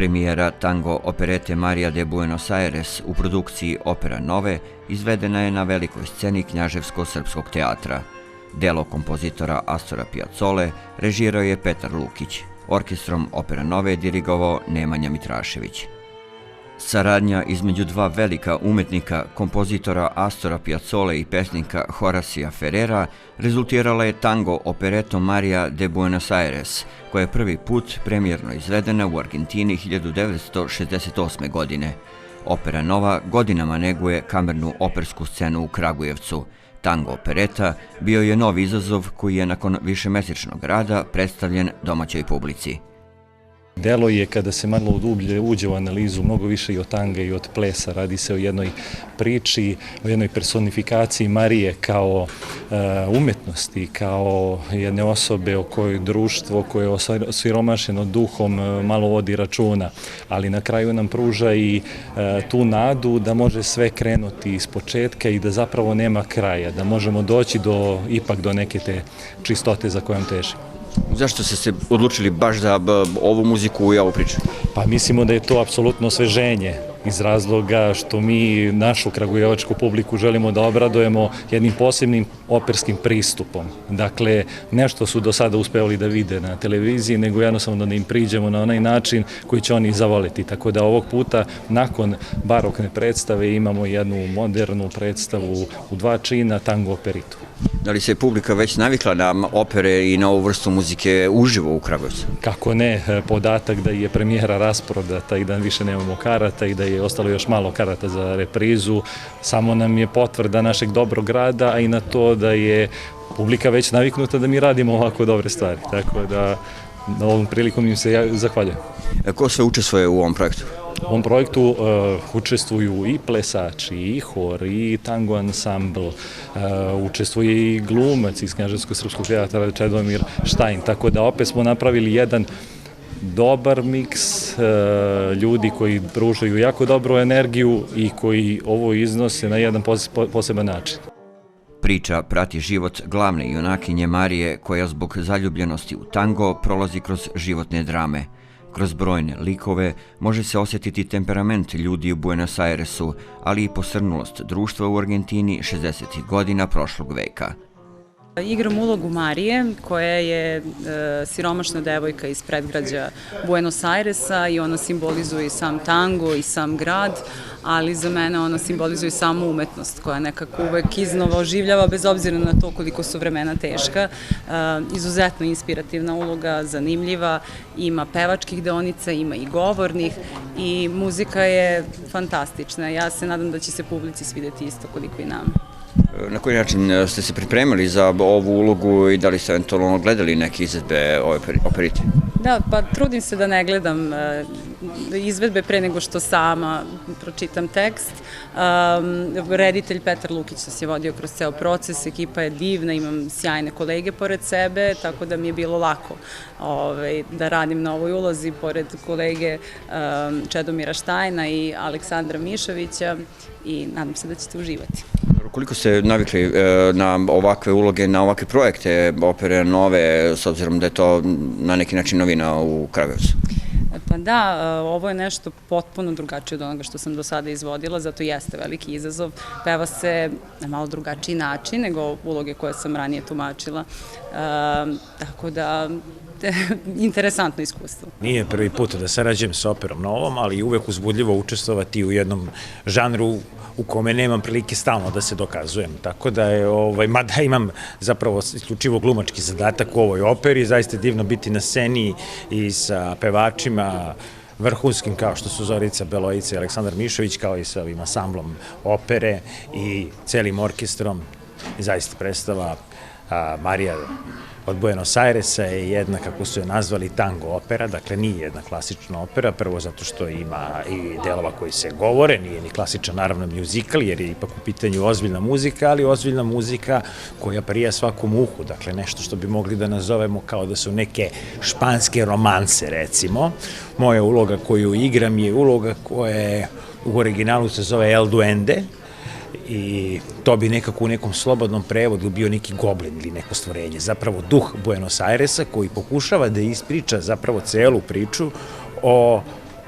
Premijera tango operete Maria de Buenos Aires u produkciji Opera Nove izvedena je na velikoj sceni Knjaževsko-srpskog teatra. Delo kompozitora Astora Piazzole režirao je Petar Lukić. Orkestrom Opera Nove je dirigovao Nemanja Mitrašević. Saradnja između dva velika umetnika, kompozitora Astora Piazzole i pesnika Horacija Ferrera, rezultirala je tango operetom Maria de Buenos Aires, koja je prvi put premijerno izvedena u Argentini 1968. godine. Opera Nova godinama neguje kamernu opersku scenu u Kragujevcu. Tango opereta bio je novi izazov koji je nakon višemesečnog rada predstavljen domaćoj publici. Delo je, kada se malo dublje uđe u analizu, mnogo više i od tanga i od plesa. Radi se o jednoj priči, o jednoj personifikaciji Marije kao umetnosti, kao jedne osobe o kojoj društvo koje je osiromašeno duhom malo vodi računa, ali na kraju nam pruža i tu nadu da može sve krenuti iz početka i da zapravo nema kraja, da možemo doći ipak do neke te čistote za kojom težimo. Zašto ste se odlučili baš za ovu muziku i ovu priču? Pa mislimo da je to apsolutno osveženje iz razloga što mi našu kragujevačku publiku želimo da obradujemo jednim posebnim operskim pristupom. Dakle, nešto su do sada uspevali da vide na televiziji, nego jednostavno da im priđemo na onaj način koji će oni zavoliti. Tako da ovog puta, nakon barokne predstave, imamo jednu modernu predstavu u dva čina, tango operitu. Da li se publika već navikla na opere i na ovu vrstu muzike uživo u Kragujevcu? Kako ne, podatak da je premijera rasprodata i da više nemamo karata i da je ostalo još malo karata za reprizu, samo nam je potvrda našeg dobrog rada, a i na to da je publika već naviknuta da mi radimo ovako dobre stvari. Tako da na ovom prilikom im se zahvaljujem. Ko sve učestvuje u ovom projektu? U ovom projektu učestvuju i plesači, i hor, i tango ansambl, učestvuje i glumac iz Knjaževsko-srpskog teatra Čedomir Štajn, tako da opet smo napravili jedan dobar miks ljudi koji pružaju jako dobru energiju i koji ovo iznose na jedan poseban način. Priča prati život glavne junakinje Marije, koja zbog zaljubljenosti u tango prolazi kroz životne drame. Kroz brojne likove može se osjetiti temperament ljudi u Buenos Airesu, ali i posrnulost društva u Argentini 60. godina prošlog veka. Igram ulogu Marije, koja je siromašna devojka iz predgrađa Buenos Airesa i ona simbolizuje i sam tango i sam grad, ali za mene ona simbolizuje samu umetnost koja nekako uvek iznova oživljava bez obzira na to koliko su vremena teška. Izuzetno inspirativna uloga, zanimljiva, ima pevačkih deonica, ima i govornih i muzika je fantastična. Ja se nadam da će se publici svideti isto koliko i nama. Na koji način ste se pripremili za ovu ulogu i da li ste eventualno gledali neke izvedbe ove operite? Da, pa trudim se da ne gledam izvedbe pre nego što sama pročitam tekst. Reditelj Petar Lukić nas je vodio kroz ceo proces, ekipa je divna, imam sjajne kolege pored sebe, tako da mi je bilo lako da radim na ovoj ulozi pored kolege Čedomira Štajna i Aleksandra Mišovića i nadam se da ćete uživati. Koliko ste navikli na ovakve uloge, na ovakve projekte Opere Nove, s obzirom da je to na neki način novina u Kragujevcu? Pa da, ovo je nešto potpuno drugačije od onoga što sam do sada izvodila, zato jeste veliki izazov. Peva se na malo drugačiji način nego uloge koje sam ranije tumačila, tako da interesantno iskustvo. Nije prvi put da sarađujem sa Operom Novom, ali uvek uzbudljivo učestvovati u jednom žanru u kome nemam prilike stalno da se dokazujem. Tako da je, mada imam zapravo isključivo glumački zadatak u ovoj operi, zaista je divno biti na sceni i sa pevačima vrhunskim kao što su Zorica Belojica i Aleksandar Mišović, kao i sa ovim ansamblom opere i celim orkestrom. Zaista predstava Marija od Buenos Airesa je jedna, kako su je nazvali, tango opera, dakle nije jedna klasična opera, prvo zato što ima i delova koji se govore, nije ni klasičan naravno mjuzikal, jer je ipak u pitanju ozbiljna muzika, ali ozbiljna muzika koja prija svakom uhu, dakle nešto što bi mogli da nazovemo kao da su neke španske romanse, recimo. Moja uloga koju igram je uloga koja u originalu se zove El Duende, i to bi nekako u nekom slobodnom prevodu bio neki goblin ili neko stvorenje, zapravo duh Buenos Airesa koji pokušava da ispriča zapravo celu priču o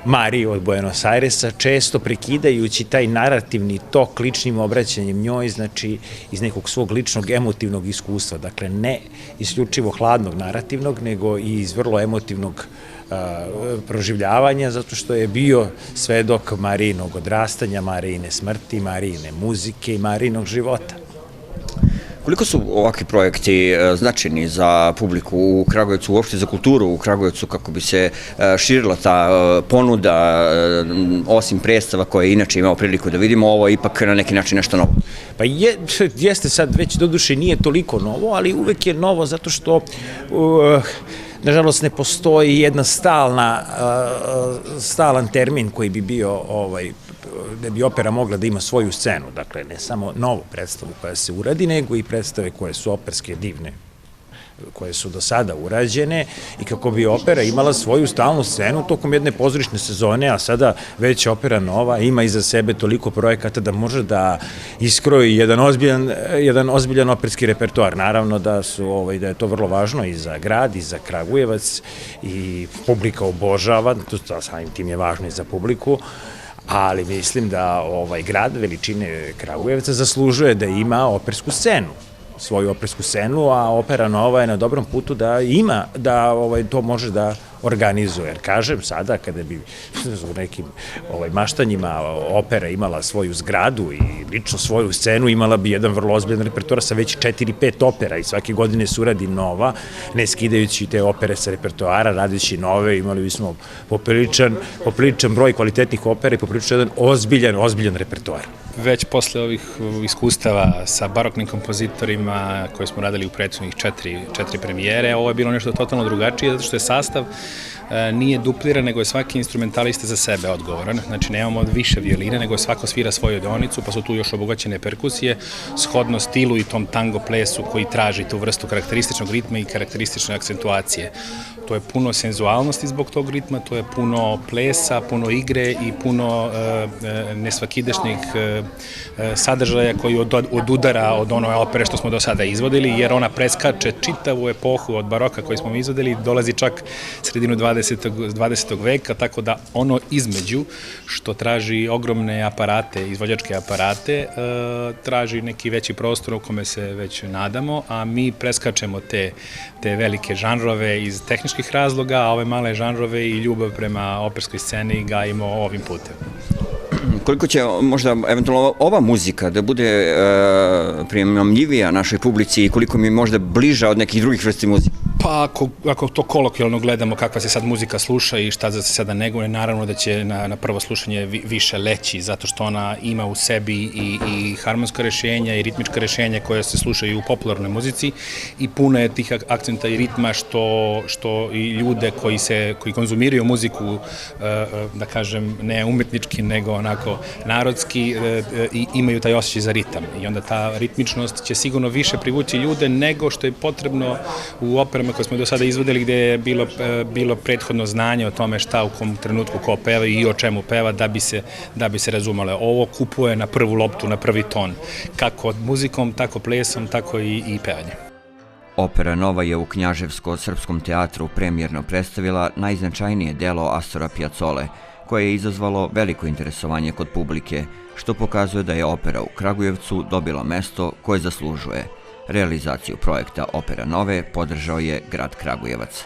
Mariju od Buenos Airesa, često prekidajući taj narativni tok ličnim obraćanjem njoj, znači iz nekog svog ličnog emotivnog iskustva, dakle ne isključivo hladnog narativnog, nego i iz vrlo emotivnog proživljavanja, zato što je bio svedok Marijinog odrastanja, Marijine smrti, Marijine muzike i Marijinog života. Koliko su ovakvi projekti značajni za publiku u Kragujevcu, uopšte za kulturu u Kragujevcu, kako bi se širila ta ponuda, osim predstava koje inače imamo priliku da vidimo, ovo je ipak na neki način nešto novo? Pa jeste sad, već doduše nije toliko novo, ali uvek je novo zato što nažalost ne postoji jedna stalan termin koji bi bio da bi opera mogla da ima svoju scenu, dakle ne samo novu predstavu koja se uradi, nego i predstave koje su operske divne, koje su do sada urađene i kako bi opera imala svoju stalnu scenu tokom jedne pozorišne sezone, a sada već opera nova ima iza sebe toliko projekata da može da iskroji jedan ozbiljan operski repertoar. Naravno da je to vrlo važno i za grad i za Kragujevac i publika obožava, to samim tim je važno i za publiku, ali mislim da grad veličine Kragujevca zaslužuje da ima opersku scenu, svoju opersku scenu, a Opera Nova je na dobrom putu da ima, da to može da organizuje. Jer kažem sada, kada bi u nekim maštanjima opera imala svoju zgradu i lično svoju scenu, imala bi jedan vrlo ozbiljan repertoar sa već 4-5 opera i svake godine se uradi nova, ne skidajući te opere sa repertoara, radići nove, imali bismo popriličan broj kvalitetnih opera i popriličan jedan ozbiljan repertoar. Već posle ovih iskustava sa baroknim kompozitorima koje smo radili u prethodnih četiri premijere, ovo je bilo nešto totalno drugačije, zato što je sastav nije dupliran, nego je svaki instrumentalista za sebe odgovoran. Znači, nemamo više violine, nego svako svira svoju deonicu, pa su tu još obogaćene perkusije, shodno stilu i tom tango plesu koji traži tu vrstu karakterističnog ritma i karakteristične akcentuacije. To je puno senzualnosti zbog tog ritma, to je puno plesa, puno igre i puno nesvakidašnjih sadržaja koji odudara od one opere što smo do sada izvodili, jer ona preskače čitavu epohu od baroka koju smo izvodili i dolazi čak sredinu 20. veka, tako da ono između što traži ogromne aparate, izvođačke aparate, traži neki veći prostor u kome se već nadamo, a mi preskačemo te velike žanrove iz tehničkih razloga, a ove male žanrove i ljubav prema operskoj sceni gajimo ovim putem. Koliko će možda eventualno ova muzika da bude primamljivija našoj publici i koliko mi je možda bliža od nekih drugih vrsti muzike? Pa ako to kolokvijalno gledamo kakva se sad muzika sluša i šta se sada neguje, naravno da će na prvo slušanje više leći, zato što ona ima u sebi i harmonska rešenja i ritmička rešenja koja se slušaju u popularnoj muzici i puno je tih akcenta i ritma što i ljude koji konzumiraju muziku, da kažem, ne umetnički, nego onako narodski, imaju taj osjećaj za ritam. I onda ta ritmičnost će sigurno više privući ljude nego što je potrebno u operama koje smo do sada izvodili, gde je bilo prethodno znanje o tome šta u kom trenutku ko peva i o čemu peva da bi se razumele. Ovo kupuje na prvu loptu, na prvi ton, kako muzikom, tako plesom, tako i pevanjem. Opera Nova je u Knjaževsko-srpskom teatru premijerno predstavila najznačajnije delo Astora Piazzole, koje je izazvalo veliko interesovanje kod publike, što pokazuje da je opera u Kragujevcu dobila mesto koje zaslužuje. Realizaciju projekta Opera Nove podržao je grad Kragujevac.